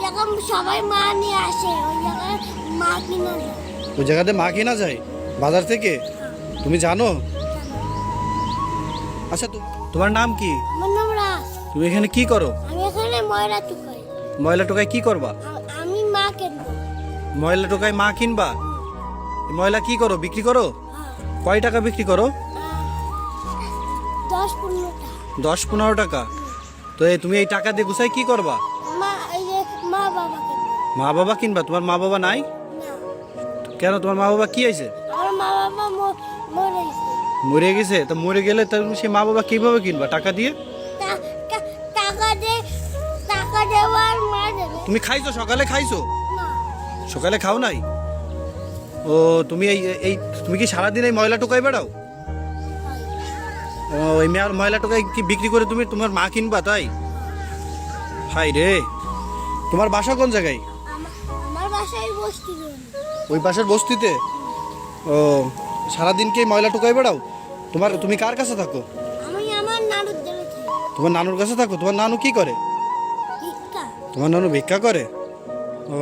জায়গায় সবাই মা নিয়ে আসে, ওই জায়গায় মা কিনা যায়। ওই জায়গাতে মা কিনা যায় বাজার থেকে? তুমি জানো? আচ্ছা, তোমার নাম কি? আমার নাম রাস। তুমি এখানে কি করো? আমি এখানে ময়লা টুকাই। ময়লা টোকায় কি করবা? আমি মা কিনবো। ময়লা টোকায় মা কিনবা? এই ময়লা কি করো, বিক্রি করো? কয় টাকা বিক্রি করো? 10-15 টাকা। 10-15 টাকা। তো তুমি এই টাকা দিয়ে গুছাই কি করবা? মা এই যে মা বাবা কিনবো। মা বাবা কিনবা? তোমার মা বাবা নাই না, কেন? তোমার মা বাবা কি হয়েছে? আমার মা বাবা মরে গেছে। মরে গেছে? তো মরে গেলে তুমি সেই মা বাবা কিভাবে কিনবা? টাকা দিয়ে? টাকা দেওয়ার মা দেবে তুমি খাইছো? সকালে খাইছো? না। সকালে খাও নাই? ও, তুমি এই এই তুমি কি সারাদিন এই ময়লা টোকাই বেড়াও? ও, এই ময়লা টোকাই কি বিক্রি করে তুমি তোমার মা কিনবা তাই? হাই রে, তোমার বাসা কোন জায়গায়? আমার বাসায় বসতি। ওই পাশের বস্তিতে? ও, সারাদিন কি এই ময়লা টোকাই বেড়াও? তুমি কার কাছে থাকো? আমি আমার নানুর দেবে থাকি। তোমার নানুর কাছে থাকো? তোমার নানু কি করে? ভিক্ষা। তোমার নানু ভিক্ষা করে? ও,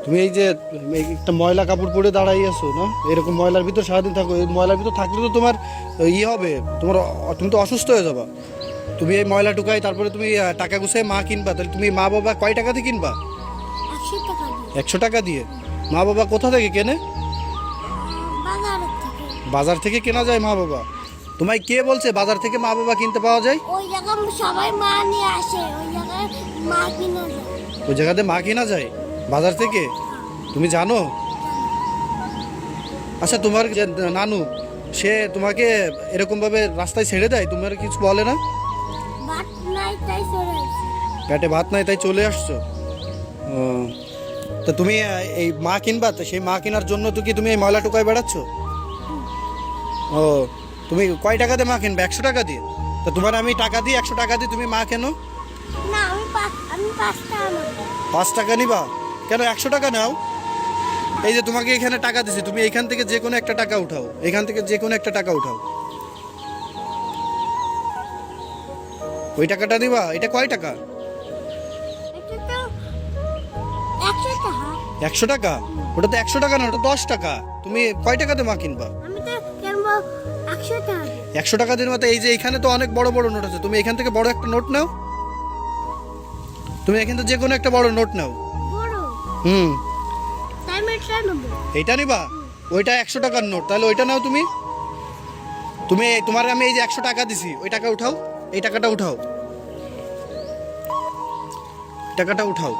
তুমি এই যে একটা ময়লা কাপড় পরে দাঁড়াই আছো না, এরকম ময়লার ভিতর সারাদিন থাকো? এই ময়লার ভিতর থাকলে তো তোমার হবে, তুমি তো অসুস্থ হয়ে যাবা। তুমি এই ময়লা টুকাই তারপরে তুমি টাকা গুছাই মা কিনবা, তাহলে তুমি মা বাবা কয় টাকা দিয়ে কিনবা? 100 টাকা দিয়ে। 100 টাকা দিয়ে? মা বাবা কোথা থেকে কেনে? বাজারের থেকে। বাজার থেকে কেনা যায় মা বাবা? তোমায় কে বলছে বাজার থেকে মা বাবা কিনতে পাওয়া যায়? ওই জায়গায় সবাই মা নিয়ে আসে, ওই জায়গায় মা কিনা যায়। ওই জায়গাতে মা কেনা যায় বাজার থেকে? তুমি জানো? আচ্ছা, তোমার যে নানু, সে তোমাকে এরকম ভাবে রাস্তায় ছেড়ে দেয়? তোমার কিছু বলে না? ভাত নাই তাই চলে আসে। পেটে ভাত নাই তাই চলে আসছো? ও, তা তুমি এই মা কিনবা, তো সেই মা কেনার জন্য তো কি তুমি এই ময়লা টোকায় বেড়াচ্ছ? ও, তুমি কয় টাকা দিয়ে মা কিনবে? 100 টাকা দিয়ে? তা তোমার আমি টাকা দিই, 100 টাকা দিয়ে তুমি মা কেনো? না, আমি 5 টাকা নেব। 5 টাকা নিবা? কেন 100 টাকা নাও? এই যে তোমাকে এখানে টাকা দিছি, তুমি এখান থেকে যে কোনো একটা টাকা উঠাও, এখান থেকে যে কোনো একটা টাকা উঠাও। ওই টাকাটা দিবা? এটা কয় টাকা? এটা তো 100 টাকা। 100 টাকা? ওটা তো 100 টাকা না, ওটা 10 টাকা। তুমি কয় টাকাতে মা কিনবা? আমি তো কিনবো 100 টাকা দিয়ে। 100 টাকা দিন মতো? এই যে এখানে তো অনেক বড় বড় নোট আছে, তুমি এখান থেকে বড় একটা নোট নাও। তুমি এখান থেকে যে কোনো একটা বড় নোট নাও। বড়? হুম। তাই আমি এটা নেব। এইটা নিবা? ওইটা 100 টাকার নোট, তাহলে ওইটা নাও তুমি। তোমার আমি এই যে 100 টাকা দিছি, ওই টাকা উঠাও, এই টাকাটা উঠাও, টাকাটা উঠাও।